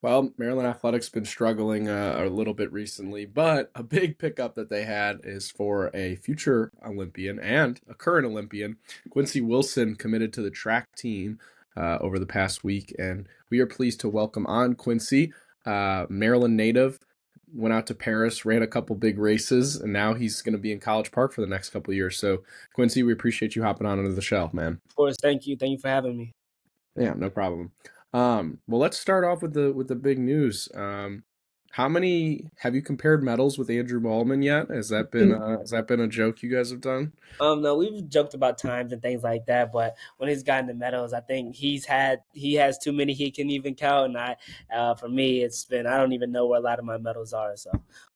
Well, Maryland Athletics been struggling a little bit recently, but a big pickup that they had is for a future Olympian and a current Olympian. Quincy Wilson committed to the track team over the past week, and we are pleased to welcome on Quincy, Maryland native. Went out to Paris, ran a couple big races, and now he's going to be in College Park for the next couple of years. So, Quincy, we appreciate you hopping on into the show, man. Of course, thank you. Thank you for having me. Yeah, no problem. Well, let's start off with the big news. How many have you compared medals with Andrew Ballman yet? Has that been a joke you guys have done? No, we've joked about times and things like that, but when he's gotten the medals, I think he has too many he can even count. And for me, it's been I don't even know where a lot of my medals are, so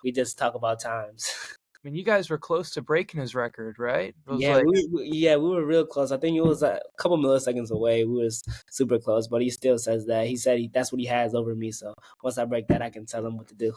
we just talk about times. I mean, you guys were close to breaking his record, right? It was Yeah, like, we were real close. I think it was a couple milliseconds away. We was super close, but he still says that. He said that's what he has over me. So once I break that, I can tell him what to do.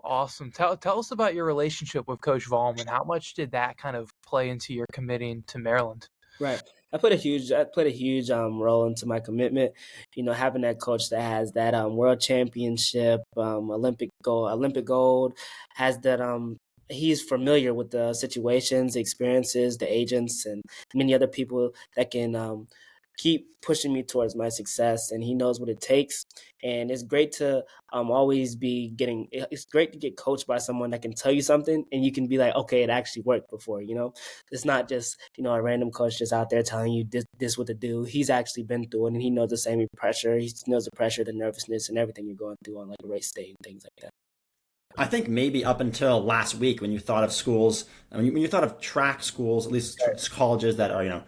awesome. Tell us about your relationship with Coach Volman. How much did that kind of play into your committing to Maryland? Right. I played a huge role into my commitment. You know, having that coach that has that world championship, Olympic gold, has that he's familiar with the situations, the experiences, the agents and many other people that can keep pushing me towards my success, and he knows what it takes. And it's great to always be getting it's great to get coached by someone that can tell you something and you can be like, okay, it actually worked before, you know. It's not just, you know, a random coach just out there telling you this what to do. He's actually been through it, and he knows the same pressure. He knows the pressure, the nervousness, and everything you're going through on like a race day and things like that. I think maybe up until last week, when you thought of schools, when you thought of track schools, at least colleges that are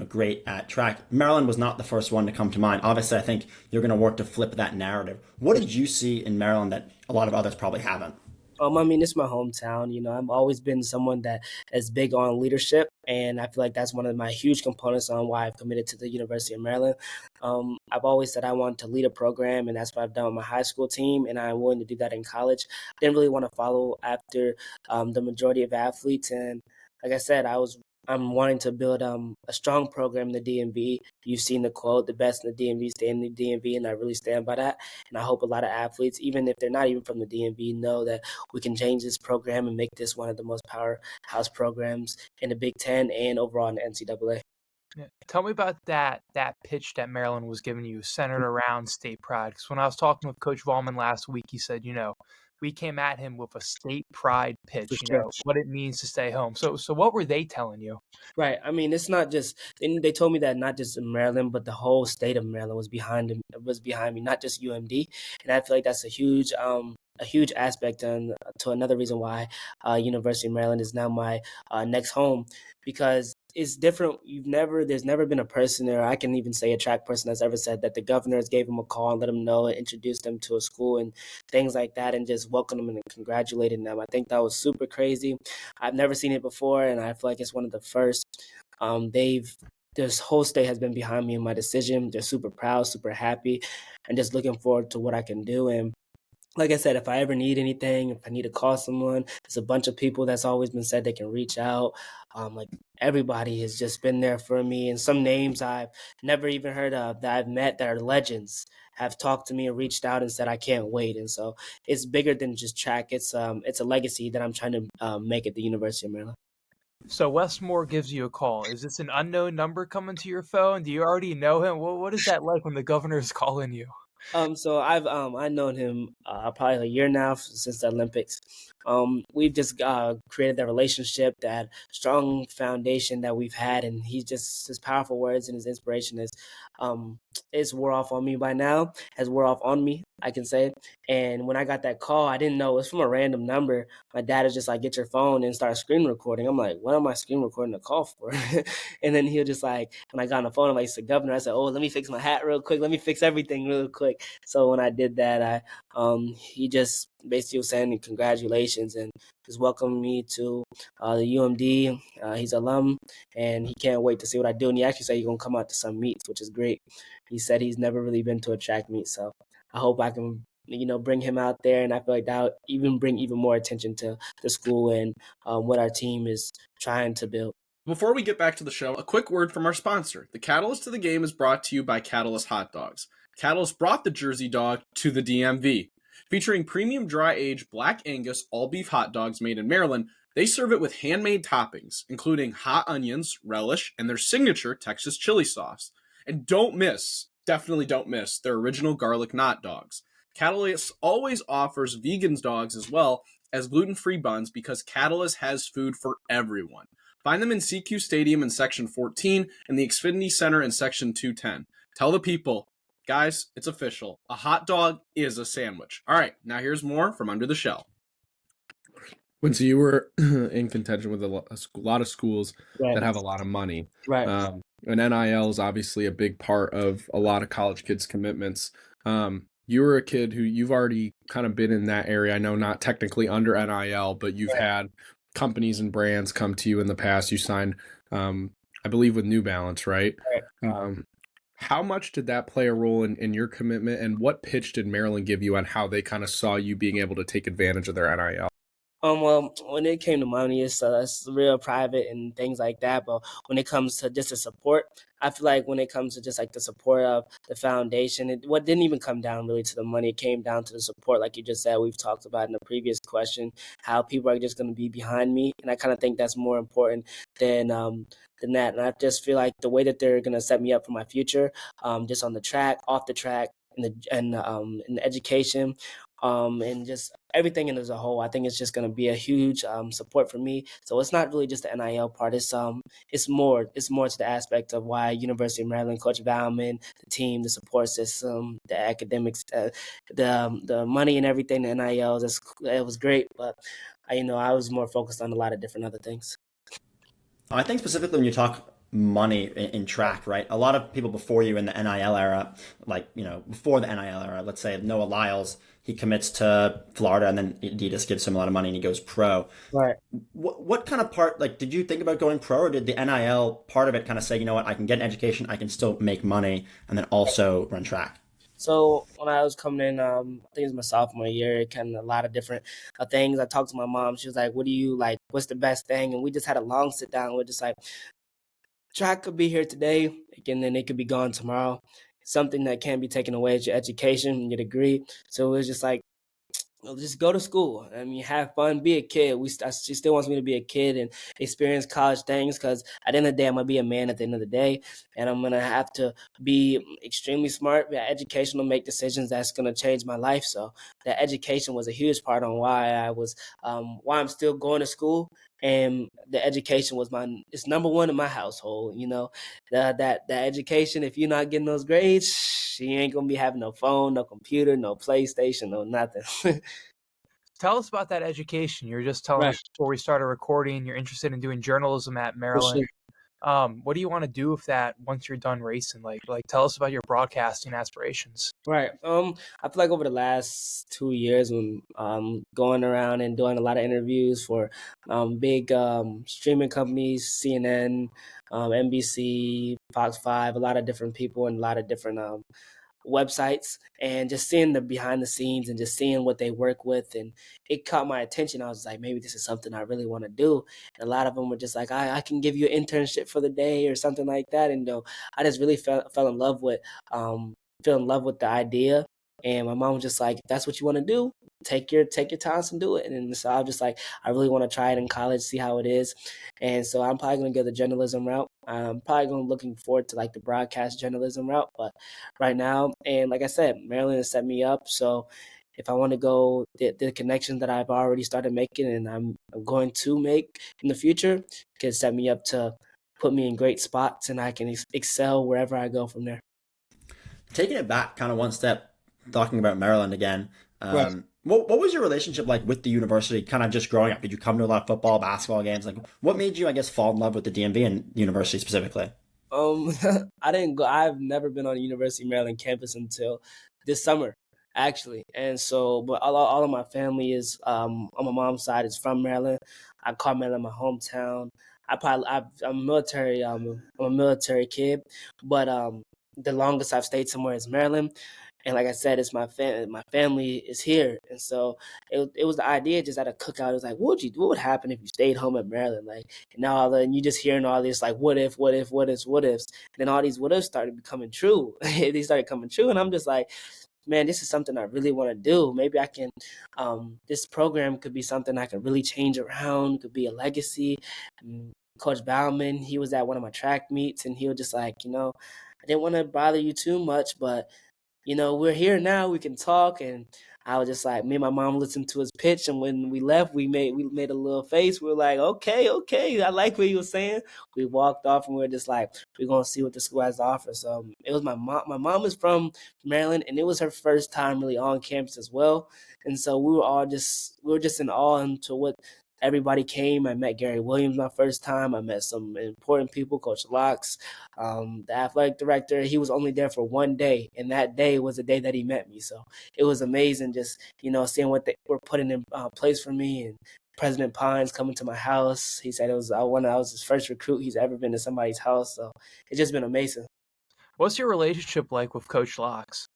great at track, Maryland was not the first one to come to mind. Obviously, I think you're going to work to flip that narrative. What did you see in Maryland that a lot of others probably haven't? I mean, it's my hometown. You know, I've always been someone that is big on leadership, and I feel like that's one of my huge components on why I've committed to the University of Maryland. I've always said I want to lead a program, and that's what I've done with my high school team, and I'm willing to do that in college. Didn't really want to follow after the majority of athletes, and like I said, I'm wanting to build a strong program in the DMV. You've seen the quote, "The best in the DMV stay in the DMV," and I really stand by that. And I hope a lot of athletes, even if they're not even from the DMV, know that we can change this program and make this one of the most powerhouse programs in the Big Ten and overall in the NCAA. Yeah. Tell me about that pitch that Maryland was giving you, centered around state pride. Because when I was talking with Coach Volman last week, he said, we came at him with a state pride For pitch, sure. what it means to stay home. So what were they telling you? Right. I mean, it's not just they told me that not just in Maryland, but the whole state of Maryland was behind me, not just UMD. And I feel like that's a huge aspect and to another reason why University of Maryland is now my next home, because it's different. There's never been a person, or I can even say a track person, that's ever said that the governors gave him a call and let him know and introduced them to a school and things like that, and just welcomed them and congratulated them. I think that was super crazy. I've never seen it before, and I feel like it's one of the first. They've This whole state has been behind me in my decision. They're super proud, super happy, and just looking forward to what I can do. And like I said, if I ever need anything, if I need to call someone, there's a bunch of people that's always been said they can reach out. Like everybody has just been there for me, and some names I've never even heard of that I've met that are legends have talked to me and reached out and said I can't wait. And so it's bigger than just track. It's a legacy that I'm trying to make at the University of Maryland. So Westmore gives you a call. Is this an unknown number coming to your phone? Do you already know him? What is that like when the governor's calling you? So I've known him probably a year now since the Olympics. We've just created that relationship, that strong foundation that we've had, and he's just his powerful words and his inspiration is wore off on me by now, has wore off on me, I can say. And when I got that call, I didn't know it was from a random number. My dad was just like, "Get your phone and start screen recording." I'm like, "What am I screen recording a call for?" And then he'll just like, when I got on the phone, I'm like, "It's the governor." I said, "Oh, let me fix my hat real quick. Let me fix everything real quick." So when I did that, he just basically was saying congratulations and just welcomed me to the UMD. He's alum, and he can't wait to see what I do. And he actually said he's gonna come out to some meets, which is great. He said he's never really been to a track meet, so I hope I can, bring him out there. And I feel like that would even bring even more attention to the school and what our team is trying to build. Before we get back to the show, a quick word from our sponsor. The Catalyst of the Game is brought to you by Catalyst Hot Dogs. Catalyst brought the Jersey dog to the DMV. Featuring premium dry-aged Black Angus all-beef hot dogs made in Maryland, they serve it with handmade toppings, including hot onions, relish, and their signature Texas chili sauce. And definitely don't miss, their original garlic knot dogs. Catalyst always offers vegans dogs as well as gluten-free buns because Catalyst has food for everyone. Find them in CQ Stadium in Section 14 and the Xfinity Center in Section 210. Tell the people, guys, it's official. A hot dog is a sandwich. All right, now here's more from Under the Shell. Quincy, you were in contention with a lot of schools that have a lot of money. Right. And NIL is obviously a big part of a lot of college kids' commitments. You were a kid who you've already kind of been in that area. I know not technically under NIL, but you've had companies and brands come to you in the past. You signed, I believe, with New Balance, right? How much did that play a role in your commitment, and what pitch did Maryland give you on how they kind of saw you being able to take advantage of their NIL? Well, when it came to money, it's real private and things like that. But when it comes to just the support, I feel like when it comes to just like the support of the foundation, what didn't even come down really to the money. It came down to the support, like you just said. We've talked about in the previous question how people are just going to be behind me, and I kind of think that's more important than that. And I just feel like the way that they're going to set me up for my future, just on the track, off the track, in the education, and just everything in as a whole. I think it's just going to be a huge support for me. So it's not really just the NIL part. It's more to the aspect of why University of Maryland, Coach Bauman, the team, the support system, the academics, the money and everything. The NIL, it was great, but I was more focused on a lot of different other things. I think specifically when you talk money in track, right? A lot of people before you in the NIL era, like, before the NIL era, let's say Noah Lyles, he commits to Florida and then Adidas gives him a lot of money and he goes pro. Right. What kind of part, like, did you think about going pro, or did the NIL part of it kind of say, you know what, I can get an education, I can still make money and then also run track? So when I was coming in, I think it was my sophomore year, kind of a lot of different things. I talked to my mom. She was like, what do you like? What's the best thing? And we just had a long sit down. We're just like, track could be here today, and then it could be gone tomorrow. Something that can't be taken away is your education, your degree. So it was just like, just go to school. I mean, have fun, be a kid. She still wants me to be a kid and experience college things because at the end of the day, I'm going to be a man at the end of the day. And I'm going to have to be extremely smart, be educational, make decisions that's going to change my life. So that education was a huge part on why why I'm still going to school. And the education was it's number one in my household. That education, if you're not getting those grades, you ain't going to be having no phone, no computer, no PlayStation, no nothing. Tell us about that education. You're just telling us before we started recording, you're interested in doing journalism at Maryland. What do you want to do with that once you're done racing? Like tell us about your broadcasting aspirations. Right. I feel like over the last 2 years, when going around and doing a lot of interviews for big streaming companies, CNN, NBC, Fox 5, a lot of different people and a lot of different websites, and just seeing the behind the scenes and just seeing what they work with, and it caught my attention. I was like, maybe this is something I really want to do. And a lot of them were just like, I can give you an internship for the day or something like that. And I just really fell in love with the idea. And my mom was just like, if that's what you want to do, take your time and do it. And so I was just like, I really want to try it in college, see how it is. And so I'm probably going to go the journalism route. I'm probably looking forward to like the broadcast journalism route. But right now, and like I said, Maryland has set me up. So if I want to go the connections that I've already started making and I'm going to make in the future can set me up to put me in great spots, and I can excel wherever I go from there. Taking it back kind of one step, talking about Maryland again, what was your relationship like with the university kind of just growing up? Did you come to a lot of football, basketball games? Like, what made you, I guess, fall in love with the DMV and the university specifically? I didn't go. I've never been on the University of Maryland campus until this summer, actually. And so, but all of my family is on my mom's side is from Maryland. I call Maryland my hometown. I'm military. I'm a military kid, but the longest I've stayed somewhere is Maryland. And like I said, it's my family is here, and so it was the idea just at a cookout. It was like, what would happen if you stayed home in Maryland? Like, and now all of a sudden you just hearing all this like what if, what ifs. And then all these what ifs started becoming true. They started coming true, and I'm just like, man, this is something I really want to do. Maybe I can, this program could be something I could really change around, could be a legacy. Coach Bauman, he was at one of my track meets, and he was just like, I didn't want to bother you too much, but we're here now. We can talk. And I was just like, me and my mom listened to his pitch, and when we left, we made a little face. We were like, okay, I like what he was saying. We walked off, and we were just like, we're gonna see what the school has to offer. So it was my mom. My mom is from Maryland, and it was her first time really on campus as well. And so we were just in awe into what everybody came. I met Gary Williams my first time. I met some important people, Coach Locks, the athletic director. He was only there for one day, and that day was the day that he met me. So it was amazing just, seeing what they were putting in place for me. And President Pines coming to my house. He said I was his first recruit he's ever been to somebody's house. So it's just been amazing. What's your relationship like with Coach Locks?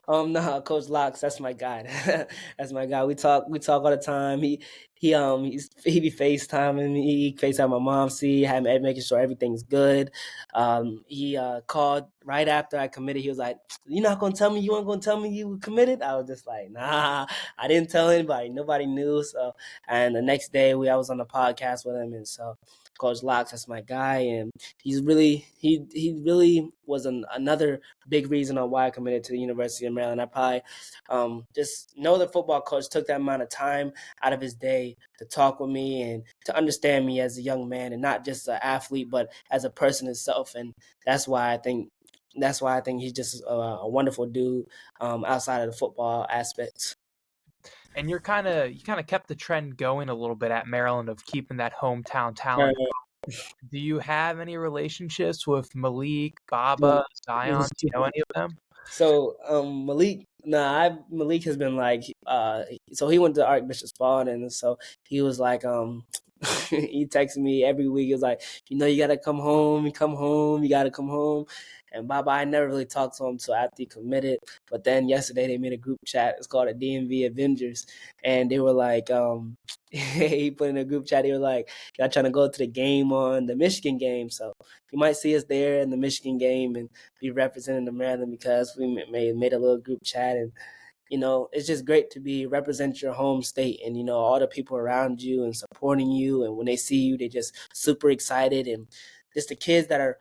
No, Coach Locks, that's my guy. That's my guy. We talk all the time. He be FaceTiming me. He FaceTime my mom, making sure everything's good. He called right after I committed. He was like, "You not gonna tell me? You weren't gonna tell me you committed?" I was just like, "Nah, I didn't tell anybody. Nobody knew." So, and the next day I was on the podcast with him, and so Coach Locks, that's my guy, and he really was another big reason on why I committed to the University of Maryland. I probably just know the football coach took that amount of time out of his day to talk with me and to understand me as a young man, and not just an athlete, but as a person himself. And that's why I think he's just a wonderful dude outside of the football aspects. And you kind of kept the trend going a little bit at Maryland of keeping that hometown talent. Do you have any relationships with Malik, Baba, Zion? Do you know any of them? So Malik has been like, so he went to Archbishop Spalding, and so he was like, he texted me every week. He was like, you gotta come home, you gotta come home. And Baba, I never really talked to him until after he committed. But then yesterday they made a group chat. It's called a DMV Avengers, and they were like, he put in a group chat. They were like, y'all trying to go to the game on the Michigan game, so you might see us there in the Michigan game and be representing the Maryland, because we made a little group chat. And it's just great to be represent your home state, and all the people around you and supporting you, and when they see you, they just super excited. And just the kids that are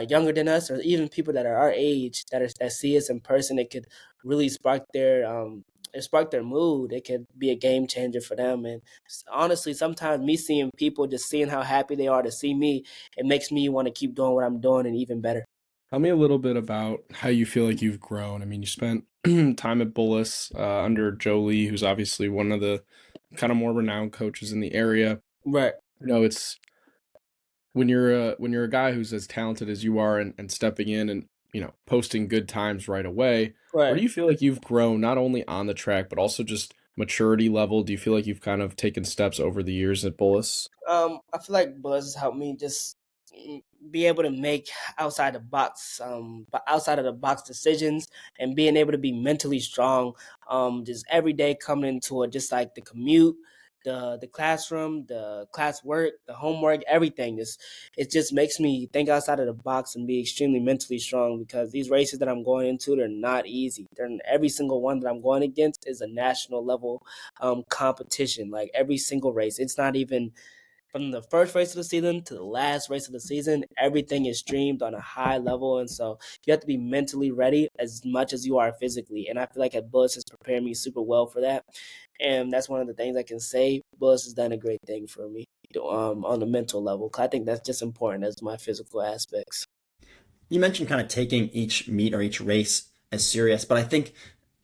younger than us, or even people that are our age that see us in person, it could really spark their mood. It could be a game changer for them. And honestly, sometimes me seeing people, just seeing how happy they are to see me, it makes me want to keep doing what I'm doing and even better. Tell me a little bit about how you feel like you've grown. I mean, you spent time at Bullis under Joe Lee, who's obviously one of the kind of more renowned coaches in the area. Right. It's when you're a guy who's as talented as you are, and stepping in and posting good times right away. Right. Where do you feel like you've grown, not only on the track but also just maturity level? Do you feel like you've kind of taken steps over the years at Bullis? I feel like Bullis has helped me just be able to make outside of the box decisions, and being able to be mentally strong. Just every day coming into it, just like the commute, the classroom, the classwork, the homework, everything. It just makes me think outside of the box and be extremely mentally strong, because these races that I'm going into, they're not easy. Every single one that I'm going against is a national level competition. Like every single race, it's not even from the first race of the season to the last race of the season, everything is streamed on a high level. And so you have to be mentally ready as much as you are physically. And I feel like at Bullis has prepared me super well for that. And that's one of the things I can say. Bullis has done a great thing for me on the mental level. I think that's just important as my physical aspects. You mentioned kind of taking each meet or each race as serious, but I think,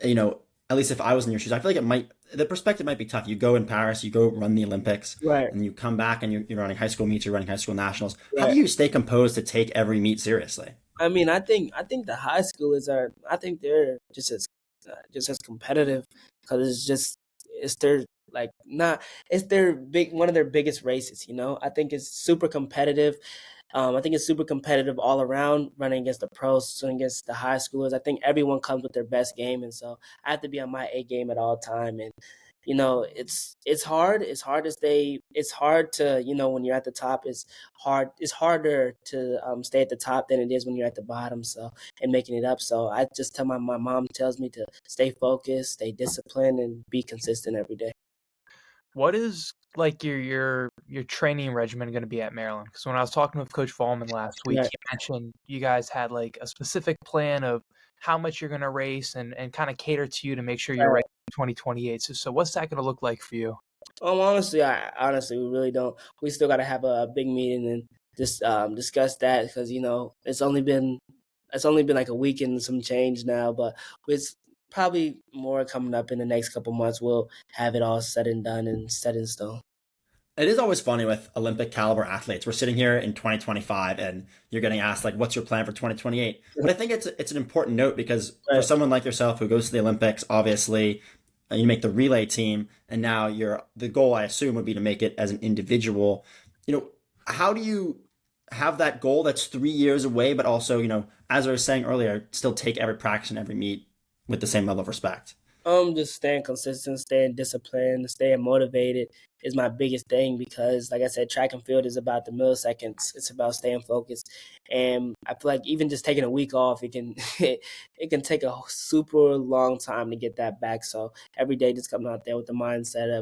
at least if I was in your shoes, I feel like the perspective might be tough. You go in Paris, you go run the Olympics, right, and you come back and you're running high school meets, you're running high school nationals. Right. How do you stay composed to take every meet seriously? I mean, I think the high schoolers they're just as competitive, because it's their one of their biggest races. I think it's super competitive. I think it's super competitive all around, running against the pros, running against the high schoolers. I think everyone comes with their best game, and so I have to be on my A game at all time. And it's hard. It's hard to stay. It's hard to when you're at the top. It's hard. It's harder to stay at the top than it is when you're at the bottom. So and making it up. So I just tell my mom tells me to stay focused, stay disciplined, and be consistent every day. What is like your training regimen going to be at Maryland? Because when I was talking with Coach Vollman last week, Right. he mentioned you guys had like a specific plan of how much you're going to race and kind of cater to you to make sure you're Right. ready in 2028. So what's that going to look like for you? Honestly, we really don't. We still got to have a big meeting and just discuss that because it's only been like a week and some change now, but it's probably more coming up in the next couple months. We'll have it all said and done and set in stone. It is always funny with Olympic caliber athletes. We're sitting here in 2025 and you're getting asked like, what's your plan for 2028? But I think it's an important note because for Right. someone like yourself who goes to the Olympics, obviously you make the relay team and now the goal I assume would be to make it as an individual. How do you have that goal that's 3 years away, but also, as I was saying earlier, still take every practice and every meet with the same level of respect? Just staying consistent, staying disciplined, staying motivated is my biggest thing because, like I said, track and field is about the milliseconds. It's about staying focused, and I feel like even just taking a week off, it can it can take a super long time to get that back. So every day, just coming out there with the mindset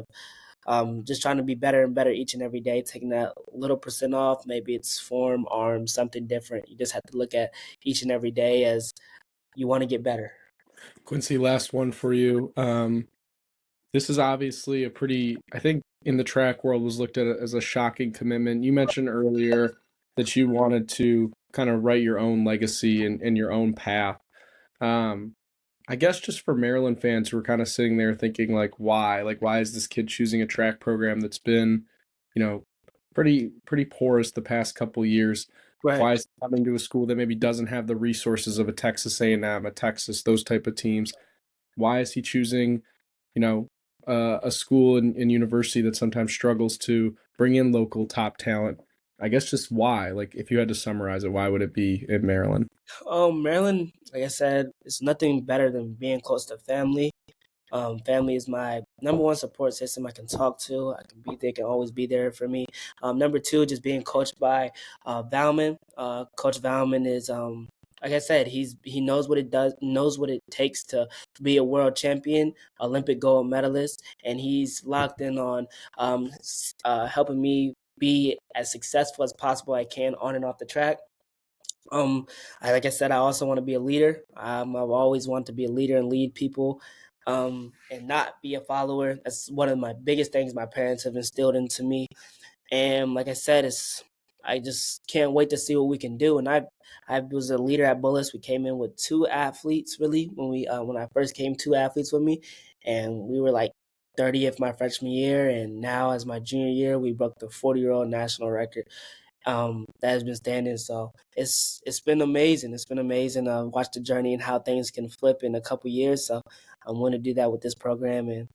of just trying to be better and better each and every day, taking that little percent off. Maybe it's form, arm, something different. You just have to look at each and every day as you want to get better. Quincy, last one for you. This is obviously I think in the track world was looked at as a shocking commitment. You mentioned earlier that you wanted to kind of write your own legacy and your own path. I guess just for Maryland fans who are kind of sitting there thinking like, why? Like, why is this kid choosing a track program that's been, pretty porous the past couple years? Right. Why is he coming to a school that maybe doesn't have the resources of a Texas A&M, a Texas, those type of teams? Why is he choosing, a school and university that sometimes struggles to bring in local top talent? I guess just why? Like, if you had to summarize it, why would it be in Maryland? Maryland, like I said, it's nothing better than being close to family. Family is my number one support system I can talk to. They can always be there for me. Number two, just being coached by Valman. Coach Valman is like I said, he knows what it takes to be a world champion, Olympic gold medalist, and he's locked in on helping me be as successful as possible I can on and off the track. Like I said, I also want to be a leader. I've always wanted to be a leader and lead people, and not be a follower. That's one of my biggest things my parents have instilled into me. And like I said, I just can't wait to see what we can do. And I was a leader at Bullis. We came in with two athletes really when I first came, two athletes with me, and we were like 30th my freshman year, and now as my junior year, we broke the 40-year-old national record that has been standing. So it's been amazing. It's been amazing. Watch the journey and how things can flip in a couple years. So I'm going to do that with this program, and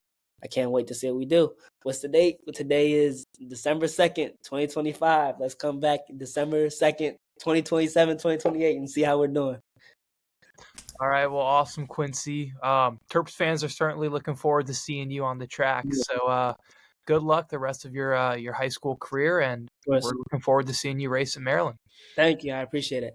I can't wait to see what we do. What's the date? Today is December 2nd, 2025. Let's come back December 2nd, 2027, 2028, and see how we're doing. All right, well, awesome, Quincy. Terps fans are certainly looking forward to seeing you on the track. So good luck the rest of your high school career, and we're looking forward to seeing you race in Maryland. Thank you. I appreciate it.